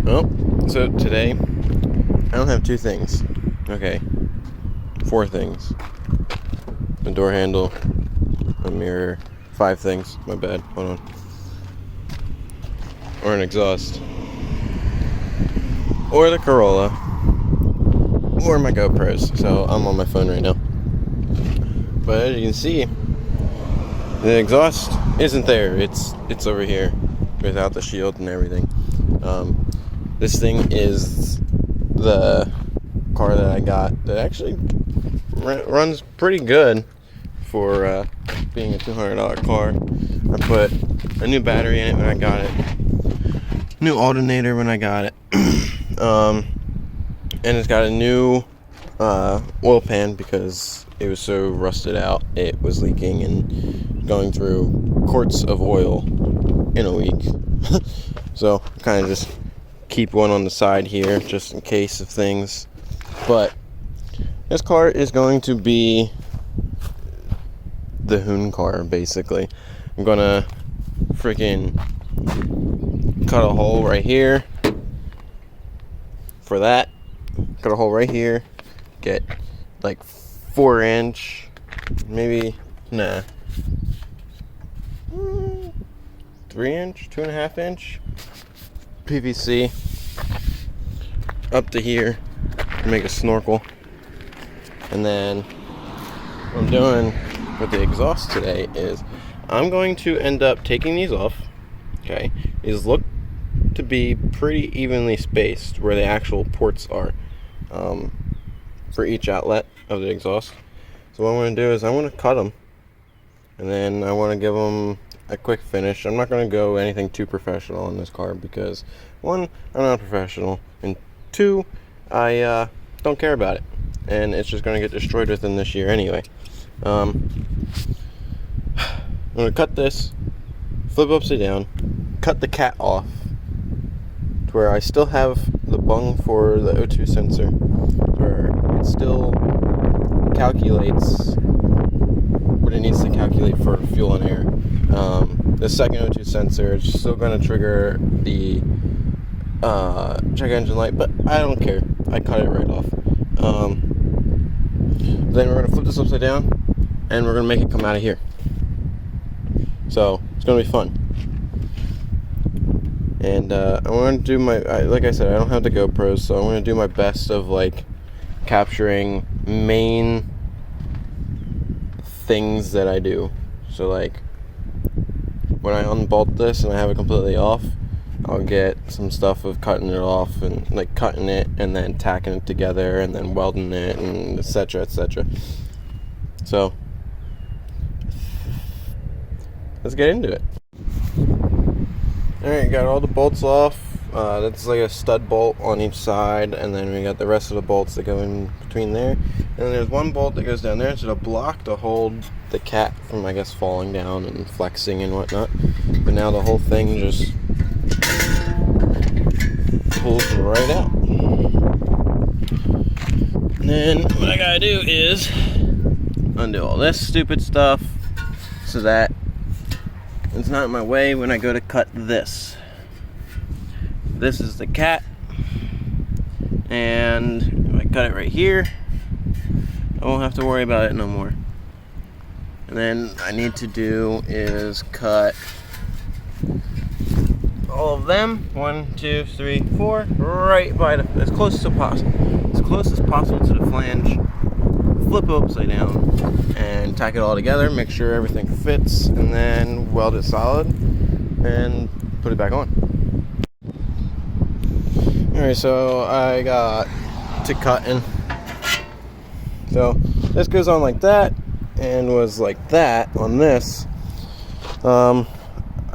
Well, so today I don't have two things. Okay, four things. A door handle, a mirror, five things. My bad. Hold on. Or an exhaust. Or the Corolla. Or my GoPros. So I'm on my phone right now. But as you can see, the exhaust isn't there. It's over here without the shield and everything. This thing is the car that I got that actually runs pretty good for being a $200 car. I put a new battery in it when I got it, new alternator when I got it, and it's got a new oil pan because it was so rusted out. It was leaking and going through quarts of oil in a week. So kind of just keep one on the side here just in case of things. But this car is going to be the Hoon car, basically. I'm gonna freaking cut a hole right here for that. Cut a hole right here. Get like 4-inch, maybe, 3-inch, 2.5-inch PVC up to here to make a snorkel. And then what I'm doing with the exhaust today is I'm going to end up taking these off. Okay, these look to be pretty evenly spaced where the actual ports are for each outlet of the exhaust. So what I'm going to do is I want to cut them, and then I want to give them a quick finish. I'm not going to go anything too professional on this car because, one, I'm not a professional, and two, I don't care about it, and it's just going to get destroyed within this year anyway. I'm going to cut this, flip upside down, cut the cat off to where I still have the bung for the O2 sensor, where it still calculates what it needs to calculate for fuel and air. The second O2 sensor is still going to trigger the check engine light, but I don't care. I cut it right off. Then we're going to flip this upside down, and we're going to make it come out of here. So it's going to be fun. And I want to do like I said, I don't have the GoPros, so I want to do my best of like capturing main things that I do. So like when I unbolt this and I have it completely off, I'll get some stuff of cutting it off and like cutting it and then tacking it together and then welding it and etc. etc. So let's get into it. Alright, got all the bolts off. That's like a stud bolt on each side, and then we got the rest of the bolts that go in between there. And then there's one bolt that goes down there to the block to hold the cat from, I guess, falling down and flexing and whatnot. But now the whole thing just pulls right out. And then what I gotta do is undo all this stupid stuff so that it's not in my way when I go to cut this. This is the cat, and if I cut it right here, I won't have to worry about it no more. And then I need to do is cut all of them, 1, 2, 3, 4, right by as close as possible to the flange. Flip it upside down and tack it all together, make sure everything fits, and then weld it solid and put it back on. Alright, so I got to cutting. So this goes on like that and was like that on this. I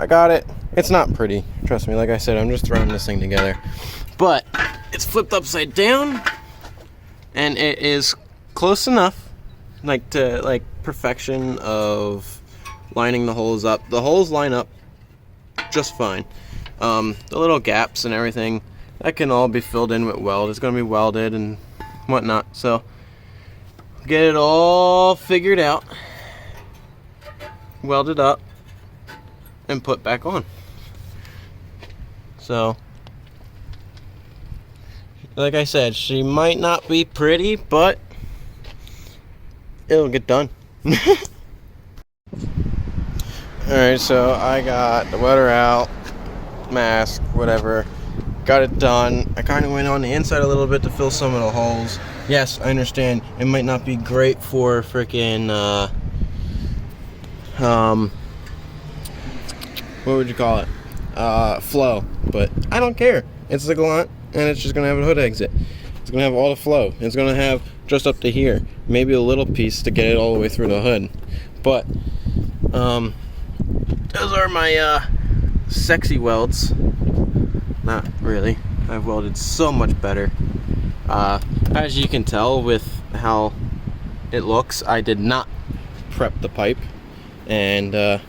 got it. It's not pretty, trust me. Like I said, I'm just throwing this thing together, but it's flipped upside down and it is close enough, like to like perfection of lining the holes up. The holes line up just fine. The little gaps and everything, that can all be filled in with weld. It's going to be welded and whatnot. So get it all figured out, welded up, and put back on. So Like I said, she might not be pretty, but it'll get done. Alright, so I got the weather out, mask, whatever. Got it done. I kind of went on the inside a little bit to fill some of the holes. Yes, I understand. It might not be great for freaking, what would you call it? Flow. But I don't care. It's the Galant, and it's just going to have a hood exit. It's going to have all the flow. It's going to have just up to here. Maybe a little piece to get it all the way through the hood. But, those are my, sexy welds. Not really. I've welded so much better. As you can tell with how it looks, I did not prep the pipe. And,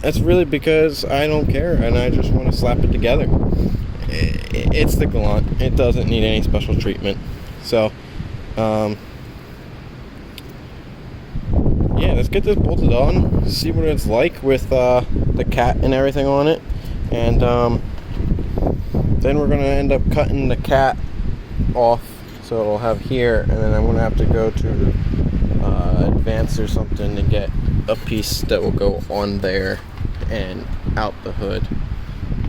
that's really because I don't care and I just want to slap it together. It's the Galant. It doesn't need any special treatment. So, yeah, let's get this bolted on, see what it's like with the cat and everything on it. And then we're going to end up cutting the cat off so it'll have here. And then I'm going to have to go to Advance or something to get a piece that will go on there and out the hood.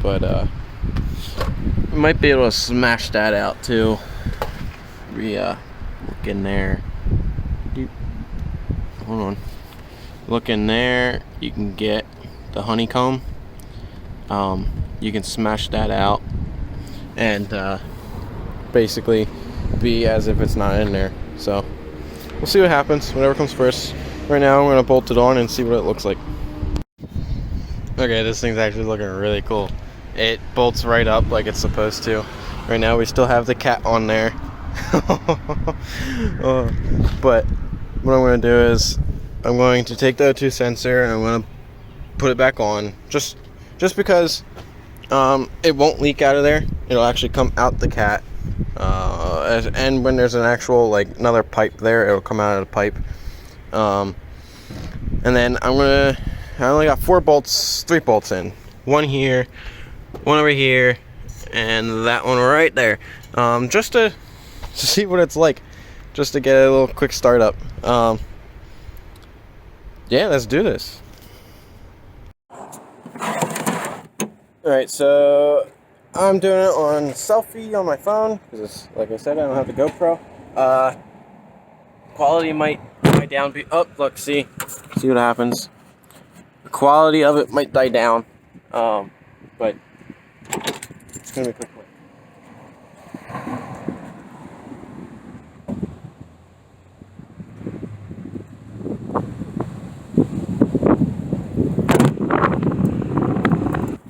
But we might be able to smash that out too. Look in there. Hold on. Look in there. You can get the honeycomb. You can smash that out and basically be as if it's not in there. So we'll see what happens. Whatever comes first. Right now I'm gonna bolt it on and see what it looks like. Okay, this thing's actually looking really cool. It bolts right up like it's supposed to. Right now we still have the cat on there. But what I'm going to do is I'm going to take the O2 sensor and I'm going to put it back on. Just because it won't leak out of there. It'll actually come out the cat. And when there's an actual, like, another pipe there, it'll come out of the pipe. And then I only got 3 bolts in. One here, one over here, and that one right there. Just to see what it's like. Just to get a little quick start up. Yeah, let's do this. Alright, so I'm doing it on selfie on my phone, because like I said, I don't have the GoPro. Quality might die down. Look, see what happens. The quality of it might die down, but it's gonna be quick.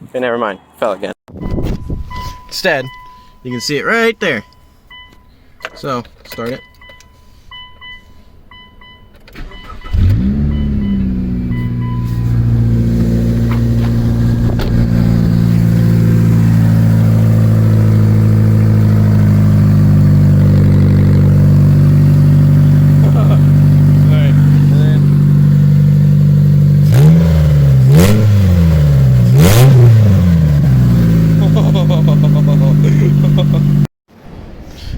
Okay, never mind. Fell again. Instead, you can see it right there. So, start it.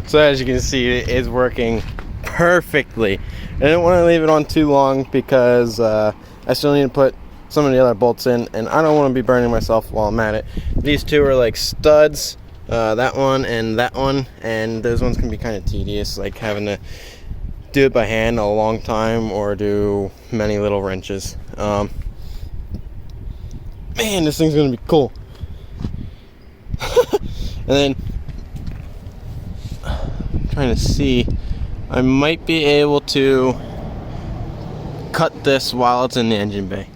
So as you can see, it is working perfectly. I didn't want to leave it on too long because I still need to put some of the other bolts in, and I don't want to be burning myself while I'm at it. These two are like studs, that one, and those ones can be kind of tedious, like having to do it by hand a long time or do many little wrenches. Man, this thing's gonna be cool. And then trying to see, I might be able to cut this while it's in the engine bay.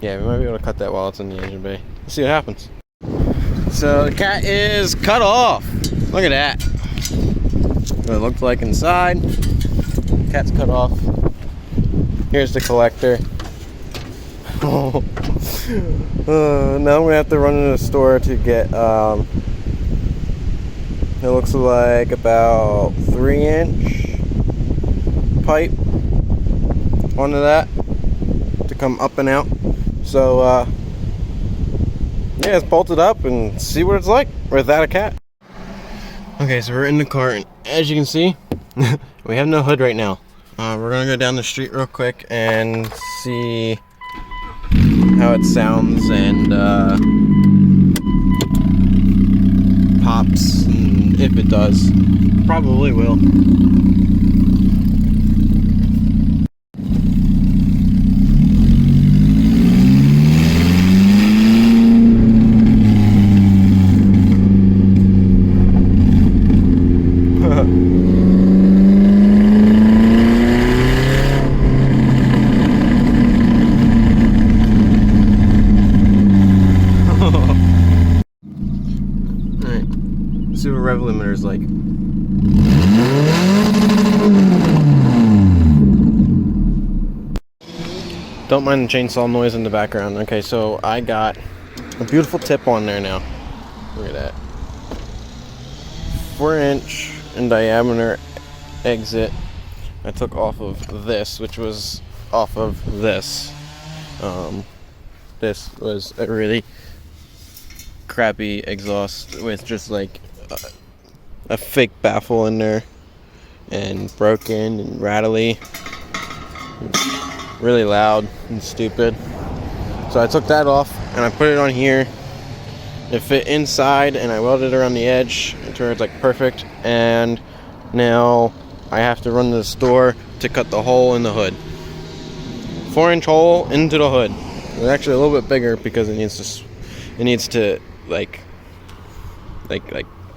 Yeah, we might be able to cut that while it's in the engine bay. Let's see what happens. So the cat is cut off. Look at that. What it looked like inside. Cat's cut off. Here's the collector. Now I'm gonna have to run to the store to get it looks like about 3-inch pipe onto that to come up and out. So yeah, let's bolt it up and see what it's like without a cat. Okay, so we're in the car, and as you can see, we have no hood right now. We're gonna go down the street real quick and see how it sounds and pops, and if it does. Probably will. Alright, let's see what rev limiter is like. Don't mind the chainsaw noise in the background. Okay, so I got a beautiful tip on there now. Look at that. 4-inch in diameter exit. I took off of this, which was off of this. This was a really crappy exhaust with just like a fake baffle in there and broken and rattly. Really loud and stupid. So I took that off and I put it on here. It fit inside and I welded it around the edge until it's like perfect. And now I have to run to the store to cut the hole in the hood. 4-inch hole into the hood. It's actually a little bit bigger because it needs to like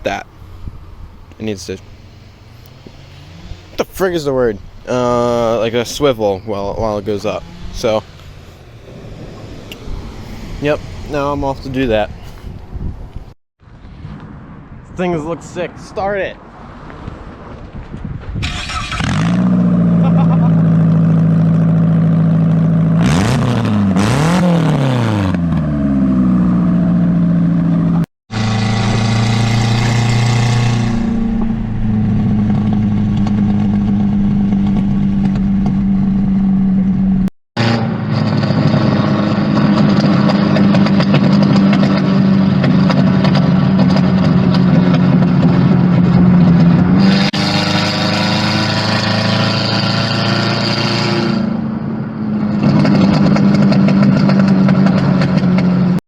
that. It needs to, what the frig is the word? Like a swivel while it goes up. So, yep, now I'm off to do that. This thing looks sick. Start it.